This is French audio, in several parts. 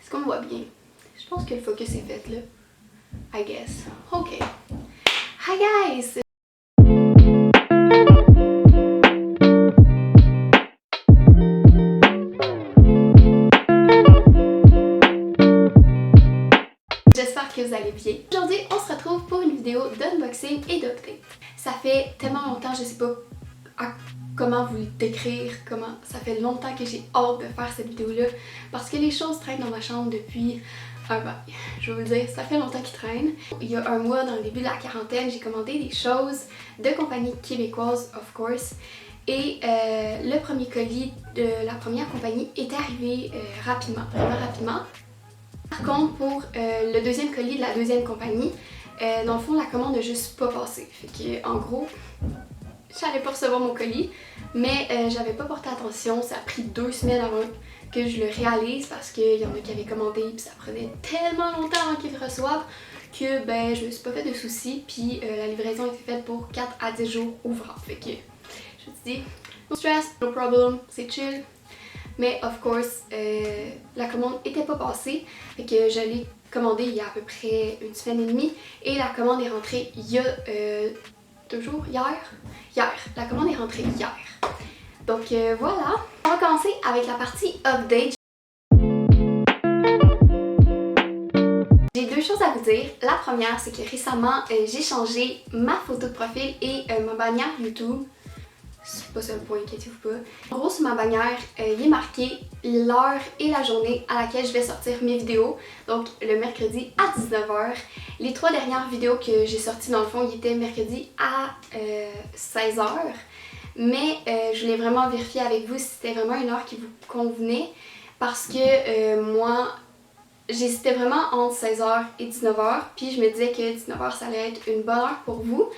Est-ce qu'on me voit bien? Je pense que le focus est fait là. I guess. Ok. Hi guys! J'espère que vous allez bien. Aujourd'hui, on se retrouve pour une vidéo d'unboxing et d'update. Ça fait tellement longtemps, je sais pas comment vous le décrire, ça fait longtemps que j'ai hâte de faire cette vidéo-là parce que les choses traînent dans ma chambre depuis un bail. Je vais vous le dire, ça fait longtemps qu'ils traînent. Il y a un mois, dans le début de la quarantaine, j'ai commandé des choses de compagnies québécoises, of course. Et le premier colis de la première compagnie est arrivé rapidement, vraiment rapidement. Par contre, pour le deuxième colis de la deuxième compagnie, dans le fond, la commande n'a juste pas passé. Fait que, en gros, j'allais pas recevoir mon colis, mais j'avais pas porté attention. Ça a pris 2 semaines avant que je le réalise parce qu'il y en a qui avaient commandé puis ça prenait tellement longtemps avant qu'ils le reçoivent que ben je me suis pas fait de soucis. Puis la livraison était faite pour 4 à 10 jours ouvrants. Fait que je me suis dit, no stress, no problem, c'est chill. Mais of course, la commande était pas passée, fait que je l'ai commandée il y a à peu près 1 semaine et demie et la commande est rentrée il y a 2 jours, hier. La commande est rentrée hier. Donc voilà. On va commencer avec la partie update. J'ai 2 choses à vous dire. La première, c'est que récemment, j'ai changé ma photo de profil et ma bannière YouTube. C'est pas ça le point, inquiétez-vous pas. En gros, sur ma bannière, il est marqué l'heure et la journée à laquelle je vais sortir mes vidéos. Donc, le mercredi à 19h. Les 3 dernières vidéos que j'ai sorties, dans le fond, ils étaient mercredi à 16h. Mais je voulais vraiment vérifier avec vous si c'était vraiment une heure qui vous convenait. Parce que moi, j'hésitais vraiment entre 16h et 19h. Puis je me disais que 19h, ça allait être une bonne heure pour vous.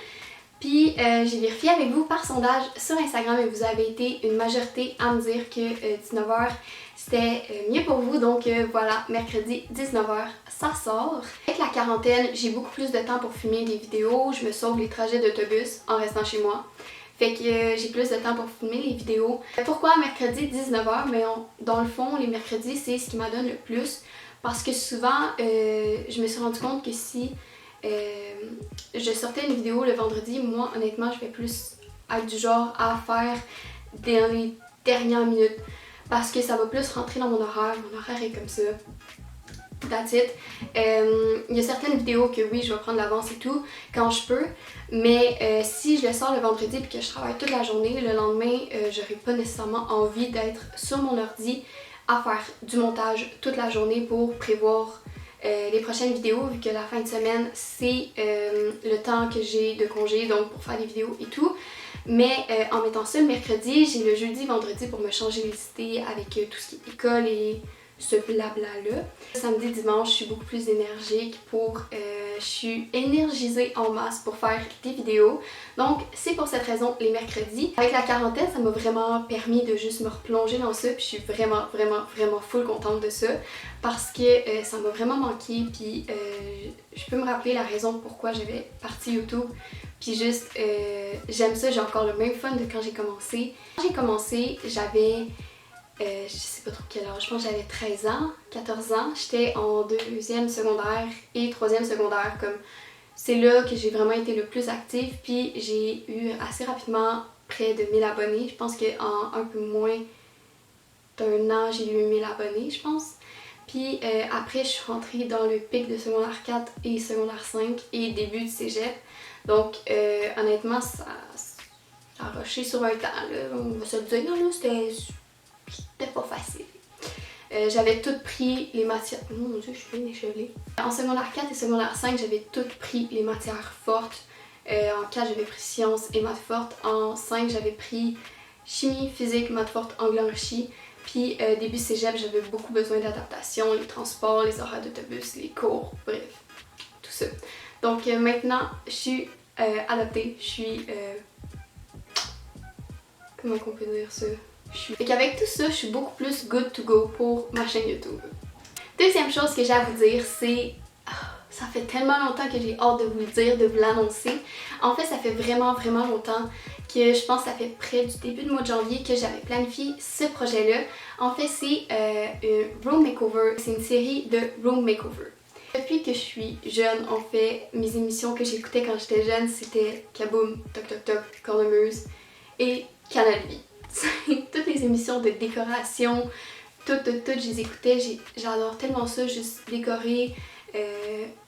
Puis j'ai vérifié avec vous par sondage sur Instagram et vous avez été une majorité à me dire que 19h c'était mieux pour vous. Donc voilà, mercredi 19h, ça sort. Avec la quarantaine, j'ai beaucoup plus de temps pour filmer des vidéos. Je me sauve les trajets d'autobus en restant chez moi. Fait que j'ai plus de temps pour filmer les vidéos. Pourquoi mercredi 19h? Mais dans le fond, les mercredis, c'est ce qui m'en donne le plus. Parce que souvent, je me suis rendu compte que si je sortais une vidéo le vendredi, moi honnêtement je vais plus être du genre à faire dans les dernières minutes parce que ça va plus rentrer dans mon horaire est comme ça. That's it. Il y a certaines vidéos que oui je vais prendre l'avance et tout quand je peux, mais si je le sors le vendredi et que je travaille toute la journée, le lendemain j'aurai pas nécessairement envie d'être sur mon ordi à faire du montage toute la journée pour prévoir les prochaines vidéos, vu que la fin de semaine c'est le temps que j'ai de congé, donc pour faire des vidéos et tout. Mais en mettant ça le mercredi, j'ai le jeudi, vendredi pour me changer les idées avec tout ce qui est école et ce blabla là. Samedi, dimanche, je suis beaucoup plus énergique je suis énergisée en masse pour faire des vidéos. Donc c'est pour cette raison les mercredis. Avec la quarantaine, ça m'a vraiment permis de juste me replonger dans ça, puis je suis vraiment full contente de ça parce que ça m'a vraiment manqué, puis je peux me rappeler la raison pourquoi j'avais parti YouTube. Puis juste, j'aime ça, j'ai encore le même fun de quand j'ai commencé. Quand j'ai commencé, j'avais je sais pas trop quel âge, je pense que j'avais 13 ans, 14 ans. J'étais en 2e secondaire et 3e secondaire, comme c'est là que j'ai vraiment été le plus active. Puis j'ai eu assez rapidement près de 1000 abonnés. Je pense qu'en un peu moins d'1 an, j'ai eu 1000 abonnés, je pense. Puis après, je suis rentrée dans le pic de secondaire 4 et secondaire 5 et début du cégep. Donc honnêtement, ça a rushé sur un temps, là. On va se le dire, là, c'était pas facile. J'avais tout pris les matières... Oh mon dieu, je suis bien échevelée. En secondaire 4 et secondaire 5, j'avais tout pris les matières fortes. En 4, j'avais pris sciences et maths fortes. En 5, j'avais pris chimie, physique, maths fortes, anglais enrichi. Puis début cégep, j'avais beaucoup besoin d'adaptation, les transports, les horaires d'autobus, les cours, bref, tout ça. Donc maintenant, je suis adaptée, je suis... comment qu'on peut dire ça? Fait qu'avec tout ça, je suis beaucoup plus good to go pour ma chaîne YouTube. Deuxième chose que j'ai à vous dire, c'est... ça fait tellement longtemps que j'ai hâte de vous le dire, de vous l'annoncer. En fait, ça fait vraiment longtemps que je pense que ça fait près du début du mois de janvier que j'avais planifié ce projet-là. En fait, c'est un room makeover. C'est une série de room makeover. Depuis que je suis jeune, en fait, mes émissions que j'écoutais quand j'étais jeune, c'était Kaboom, Toc Toc Toc, Cornemuse et Canal Vie. Toutes les émissions de décoration, toutes, je les écoutais. J'adore tellement ça, juste décorer,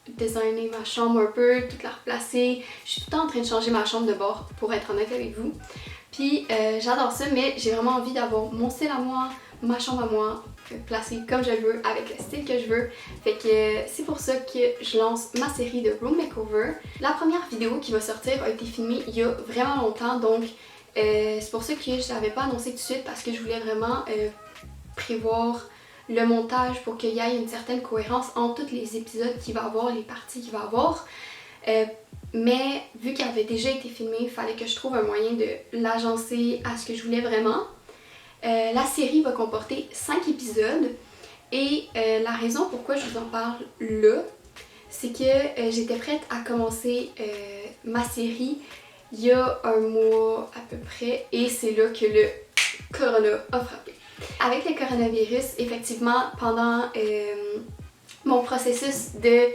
designer ma chambre un peu, tout la replacer. Je suis tout le temps en train de changer ma chambre de bord, pour être honnête avec vous. Puis j'adore ça, mais j'ai vraiment envie d'avoir mon style à moi, ma chambre à moi, placée comme je veux, avec le style que je veux. Fait que c'est pour ça que je lance ma série de room makeover. La première vidéo qui va sortir a été filmée il y a vraiment longtemps, donc c'est pour ça que je l'avais pas annoncé tout de suite, parce que je voulais vraiment prévoir le montage pour qu'il y ait une certaine cohérence entre tous les épisodes qu'il va avoir, les parties qu'il va avoir. Mais vu qu'elle avait déjà été filmée, il fallait que je trouve un moyen de l'agencer à ce que je voulais vraiment. La série va comporter 5 épisodes et la raison pourquoi je vous en parle là, c'est que j'étais prête à commencer ma série il y a un mois à peu près et c'est là que le corona a frappé. Avec le coronavirus, effectivement, pendant mon processus de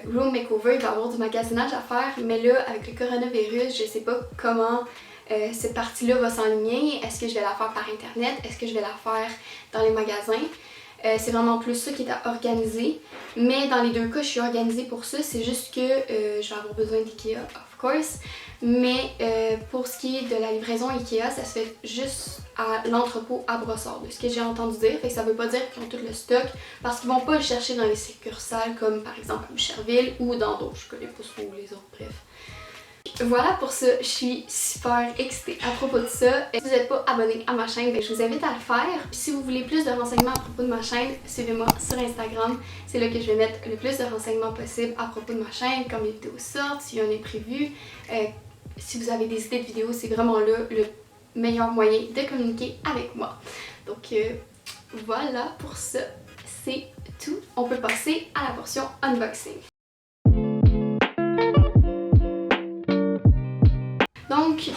room makeover, il va y avoir du magasinage à faire, mais là, avec le coronavirus, je sais pas comment cette partie-là va s'enligner. Est-ce que je vais la faire par internet? Est-ce que je vais la faire dans les magasins? C'est vraiment plus ça qui est à organiser. Mais dans les deux cas, je suis organisée pour ça. C'est juste que je vais avoir besoin d'IKEA, of course. Mais pour ce qui est de la livraison IKEA, ça se fait juste à l'entrepôt à Brossard, de ce que j'ai entendu dire. Fait que ça veut pas dire qu'ils ont tout le stock, parce qu'ils vont pas le chercher dans les succursales comme par exemple à Boucherville ou dans d'autres. Je connais pas trop les autres, bref. Voilà pour ça, je suis super excitée à propos de ça. Si vous n'êtes pas abonné à ma chaîne, je vous invite à le faire. Puis si vous voulez plus de renseignements à propos de ma chaîne, suivez-moi sur Instagram. C'est là que je vais mettre le plus de renseignements possible à propos de ma chaîne, comme les vidéos sortent, s'il y en est prévu. Si vous avez des idées de vidéos, c'est vraiment là le meilleur moyen de communiquer avec moi. Donc voilà pour ça, c'est tout. On peut passer à la portion unboxing. Donc,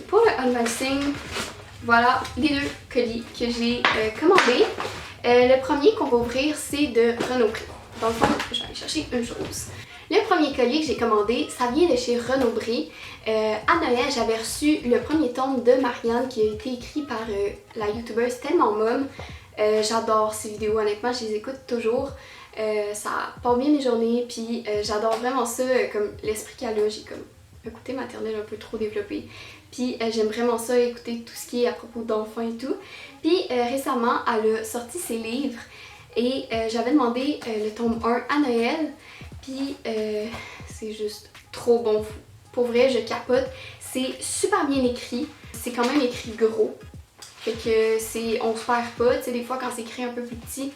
pour le unboxing, voilà les deux colis que j'ai commandés. Le premier qu'on va ouvrir, c'est de Renaud-Bré. Dans le fond, je vais aller chercher une chose. Le premier colis que j'ai commandé, ça vient de chez Renaud-Bré. À Noël, j'avais reçu le premier tome de Marianne qui a été écrit par la youtubeuse Tellement Mom. J'adore ces vidéos, honnêtement, je les écoute toujours. Ça part bien mes journées, puis j'adore vraiment ça, comme l'esprit qu'elle a. J'ai comme un côté maternel un peu trop développé. Puis j'aime vraiment ça, écouter tout ce qui est à propos d'enfants et tout. Puis récemment, elle a sorti ses livres et j'avais demandé le tome 1 à Noël. Puis c'est juste trop bon. Pour vrai, je capote. C'est super bien écrit. C'est quand même écrit gros. Fait que on se perd pas. Tu sais, des fois quand c'est écrit un peu plus petit,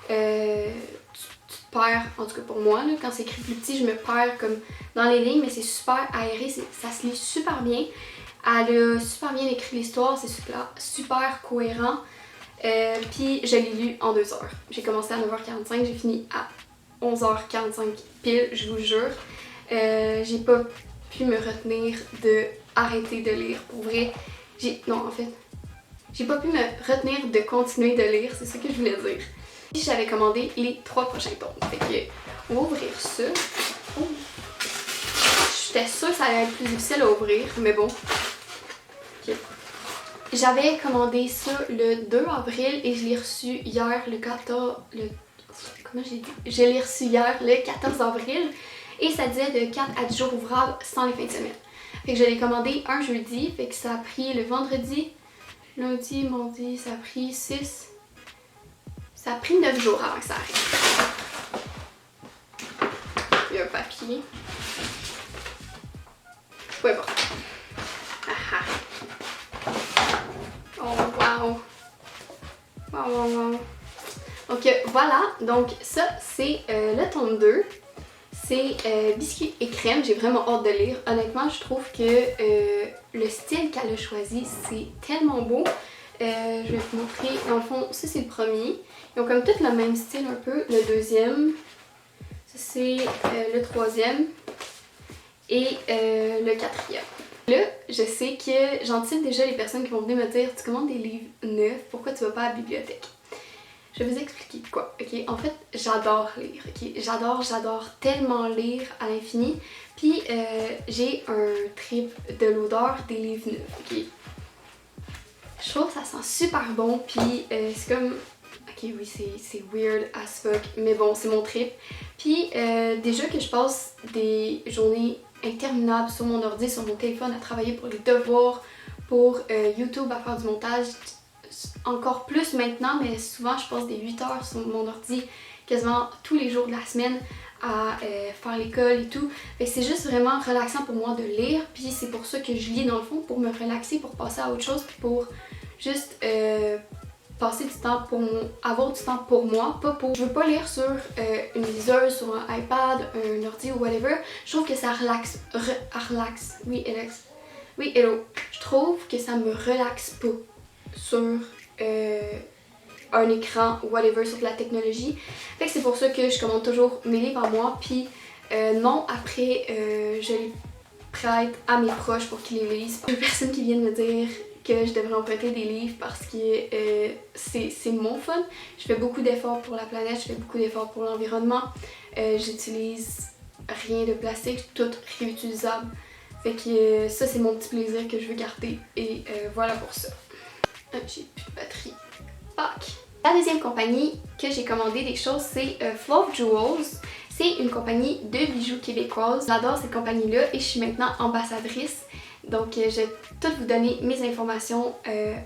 tu te perds, en tout cas pour moi, là, quand c'est écrit plus petit, je me perds comme dans les lignes, mais c'est super aéré, ça se lit super bien. Elle a super bien écrit l'histoire, c'est super cohérent. Puis je l'ai lu en 2 heures. J'ai commencé à 9h45, j'ai fini à 11h45 pile, je vous jure. J'ai pas pu me retenir de arrêter de lire. Pour vrai, non en fait, j'ai pas pu me retenir de continuer de lire, c'est ça que je voulais dire. Puis j'avais commandé les 3 prochains tomes. Fait que on va ouvrir ça. Oh. J'étais sûre que ça allait être plus difficile à ouvrir, mais bon. Okay. J'avais commandé ça le 2 avril et je l'ai reçu hier le 14... Comment j'ai dit? Je l'ai reçu hier le 14 avril et ça disait de 4 à 10 jours ouvrables sans les fins de semaine. Fait que je l'ai commandé un jeudi, fait que ça a pris le vendredi, lundi, mardi, ça a pris 6... Ça a pris 9 jours avant que ça arrive. Il y a un papier. Peu importe. Ah ah. Oh wow. Wow wow wow. Donc voilà, donc ça c'est le tome 2. C'est biscuits et crème, j'ai vraiment hâte de lire. Honnêtement, je trouve que le style qu'elle a choisi, c'est tellement beau. Je vais vous montrer, dans le fond, ça c'est le premier. Ils ont comme tout le même style un peu. Le deuxième, ça c'est le troisième et le quatrième. Là, je sais que j'anticipe déjà les personnes qui vont venir me dire « Tu commandes des livres neufs, pourquoi tu vas pas à la bibliothèque? » Je vais vous expliquer quoi, ok? En fait, j'adore lire, ok? J'adore tellement lire à l'infini. Puis, j'ai un trip de l'odeur des livres neufs, ok? Je trouve que ça sent super bon, puis c'est comme... Ok, oui, c'est weird as fuck, mais bon, c'est mon trip. Puis, déjà que je passe des journées interminables sur mon ordi, sur mon téléphone, à travailler pour les devoirs, pour YouTube, à faire du montage, encore plus maintenant, mais souvent je passe des 8 heures sur mon ordi quasiment tous les jours de la semaine à faire l'école et tout. Fait que c'est juste vraiment relaxant pour moi de lire, puis c'est pour ça que je lis dans le fond, pour me relaxer, pour passer à autre chose, puis pour juste passer du temps pour avoir du temps pour moi, pas pour... Je veux pas lire sur une liseuse, sur un iPad, un ordi ou whatever. Je trouve que ça relaxe. Oui, Alex. Oui, hello. Je trouve que ça me relaxe pas sur un écran ou whatever, sur de la technologie. Fait que c'est pour ça que je commande toujours mes livres à moi, puis non, après je les prête à mes proches pour qu'ils les lisent. Il y a personne qui vient me dire que je devrais emprunter des livres parce que c'est mon fun. Je fais beaucoup d'efforts pour la planète, je fais beaucoup d'efforts pour l'environnement. J'utilise rien de plastique, tout réutilisable. Fait que ça, c'est mon petit plaisir que je veux garder et voilà pour ça. J'ai plus de batterie. Fuck! La deuxième compagnie que j'ai commandé des choses, c'est Fluff Jewels. C'est une compagnie de bijoux québécoise. J'adore cette compagnie-là et je suis maintenant ambassadrice. Donc je vais toutes vous donner mes informations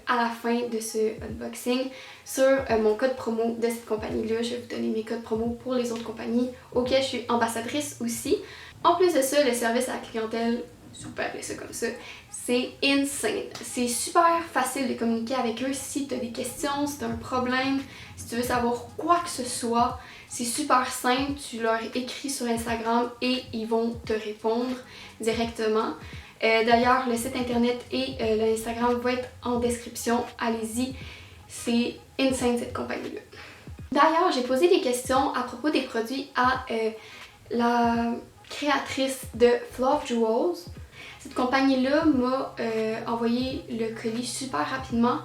à la fin de ce unboxing sur mon code promo de cette compagnie-là. Je vais vous donner mes codes promo pour les autres compagnies auxquelles je suis ambassadrice aussi. En plus de ça, le service à la clientèle, si on peut appeler ça comme ça, c'est insane. C'est super facile de communiquer avec eux si tu as des questions, si tu as un problème, si tu veux savoir quoi que ce soit. C'est super simple, tu leur écris sur Instagram et ils vont te répondre directement. D'ailleurs, le site internet et l'Instagram vont être en description. Allez-y, c'est insane cette compagnie-là. D'ailleurs, j'ai posé des questions à propos des produits à la créatrice de Fluff Jewels. Cette compagnie-là m'a envoyé le colis super rapidement.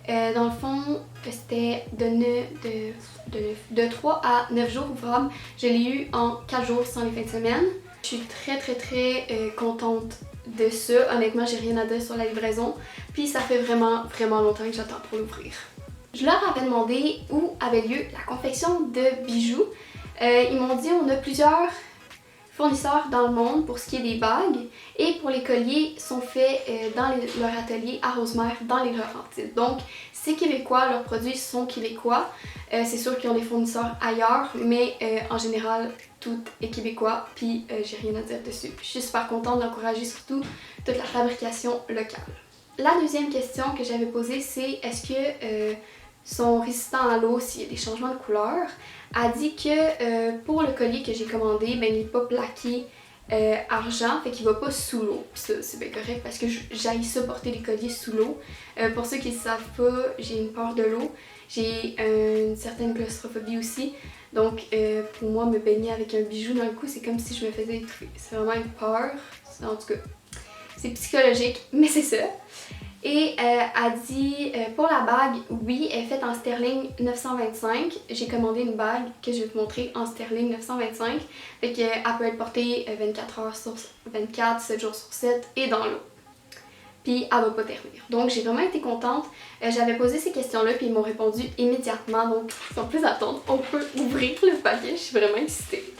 Dans le fond, c'était de 3 à 9 jours ouvrables. Je l'ai eu en 4 jours sans les fins de semaine. Je suis très contente de ça. Honnêtement, j'ai rien à dire sur la livraison. Puis ça fait vraiment longtemps que j'attends pour l'ouvrir. Je leur avais demandé où avait lieu la confection de bijoux. Ils m'ont dit on a plusieurs fournisseurs dans le monde pour ce qui est des bagues et pour les colliers sont faits dans leur atelier à Rosemère dans les Laurentides. Donc c'est québécois, leurs produits sont québécois. C'est sûr qu'ils ont des fournisseurs ailleurs, mais en général tout est québécois, puis j'ai rien à dire dessus. Je suis super contente d'encourager surtout toute la fabrication locale. La deuxième question que j'avais posée, c'est est-ce que sont résistants à l'eau s'il y a des changements de couleur. A dit que pour le collier que j'ai commandé, ben, il n'est pas plaqué argent, fait qu'il va pas sous l'eau. Ça, c'est bien correct parce que j'aille ça porter les colliers sous l'eau. Pour ceux qui ne savent pas, j'ai une peur de l'eau. J'ai une certaine claustrophobie aussi. Donc pour moi, me baigner avec un bijou dans le cou, c'est comme si je me faisais étouffer. C'est vraiment une peur. En tout cas, c'est psychologique, mais c'est ça. Et a dit pour la bague, oui, elle est faite en sterling 925. J'ai commandé une bague que je vais vous montrer en sterling 925. Fait qu'elle peut être portée 24 heures sur 24, 7 jours sur 7 et dans l'eau. Puis elle va pas ternir. Donc j'ai vraiment été contente. J'avais posé ces questions-là puis ils m'ont répondu immédiatement. Donc sans plus attendre, on peut ouvrir le paquet. Je suis vraiment excitée.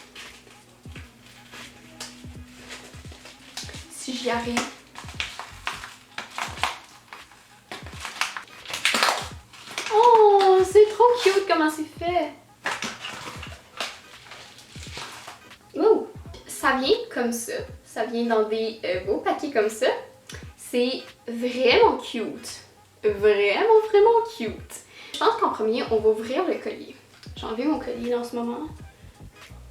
Si j'y arrive. Oh, c'est trop cute comment c'est fait! Ouh! Ça vient comme ça vient dans des beaux paquets comme ça. C'est vraiment cute. Vraiment cute. Je pense qu'en premier, on va ouvrir le collier. J'ai enlevé mon collier là en ce moment.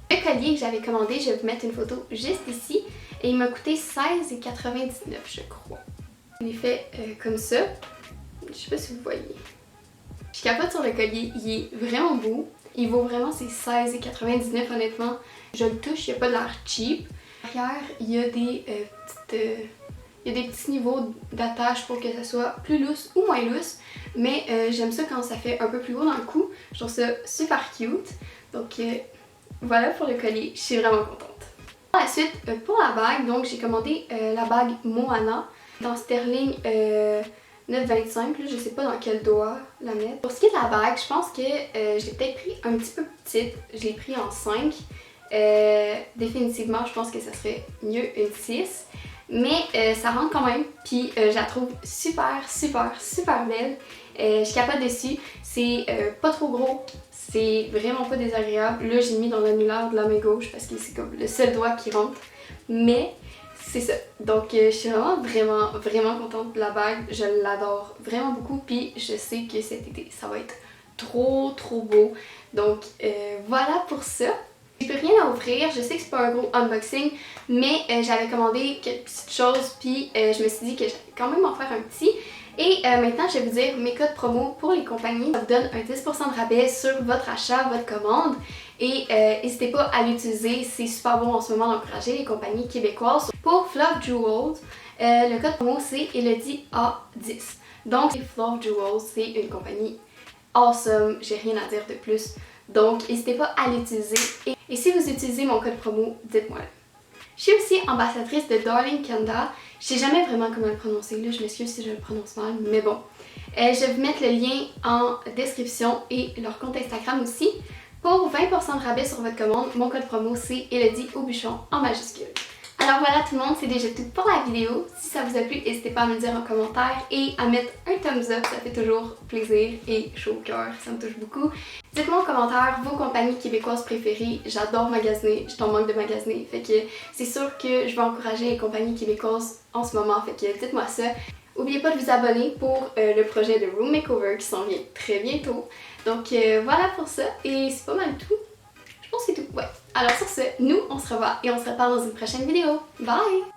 Le collier que j'avais commandé, je vais vous mettre une photo juste ici. Et il m'a coûté 16,99 je crois. Il est fait comme ça. Je sais pas si vous voyez. Je capote sur le collier, il est vraiment beau. Il vaut vraiment ses 16,99 honnêtement. Je le touche, il n'y a pas de l'air cheap. Derrière, il y a des petites Il y a des petits niveaux d'attache pour que ça soit plus lousse ou moins lousse, mais j'aime ça quand ça fait un peu plus haut dans le cou. Je trouve ça super cute. Donc voilà pour le collier, je suis vraiment contente. Par la suite, pour la bague, donc j'ai commandé la bague Moana dans sterling 9,25, je sais pas dans quel doigt la mettre. Pour ce qui est de la bague, je pense que je l'ai peut-être pris un petit peu petite, je l'ai pris en 5. Définitivement, je pense que ça serait mieux une 6. Mais ça rentre quand même, puis je la trouve super belle. Je suis capable dessus, c'est pas trop gros, c'est vraiment pas désagréable. Là, j'ai mis dans l'annulaire de la main gauche parce que c'est comme le seul doigt qui rentre. Mais c'est ça. Donc je suis vraiment contente de la bague. Je l'adore vraiment beaucoup, puis je sais que cet été, ça va être trop beau. Donc voilà pour ça. J'ai plus rien à offrir, je sais que c'est pas un gros unboxing, mais j'avais commandé quelques petites choses, puis je me suis dit que j'allais quand même en faire un petit. Et maintenant, je vais vous dire mes codes promo pour les compagnies. Ça vous donne un 10% de rabais sur votre achat, votre commande. Et n'hésitez pas à l'utiliser, c'est super bon en ce moment d'encourager les compagnies québécoises. Pour Fluff Jewels, le code promo c'est Elodie A10. Donc Fluff Jewels, c'est une compagnie awesome, j'ai rien à dire de plus. Donc n'hésitez pas à l'utiliser. Et si vous utilisez mon code promo, dites-moi. Je suis aussi ambassadrice de Darling Kanda. Je sais jamais vraiment comment le prononcer, là, je m'excuse si je le prononce mal, mais bon. Je vais vous mettre le lien en description et leur compte Instagram aussi. Pour 20% de rabais sur votre commande, mon code promo c'est Elodie au bûchon en majuscule. Alors voilà tout le monde, c'est déjà tout pour la vidéo. Si ça vous a plu, n'hésitez pas à me le dire en commentaire et à mettre un thumbs up, ça fait toujours plaisir et chaud au cœur, ça me touche beaucoup. Dites-moi en commentaire vos compagnies québécoises préférées, j'adore magasiner, je t'en manque de magasiner, fait que c'est sûr que je vais encourager les compagnies québécoises en ce moment, fait que dites-moi ça. N'oubliez pas de vous abonner pour le projet de Room Makeover qui s'en vient très bientôt. Donc voilà pour ça, et c'est pas mal tout. Je pense que c'est tout, ouais. Alors sur ce, nous on se revoit et on se reparle dans une prochaine vidéo. Bye!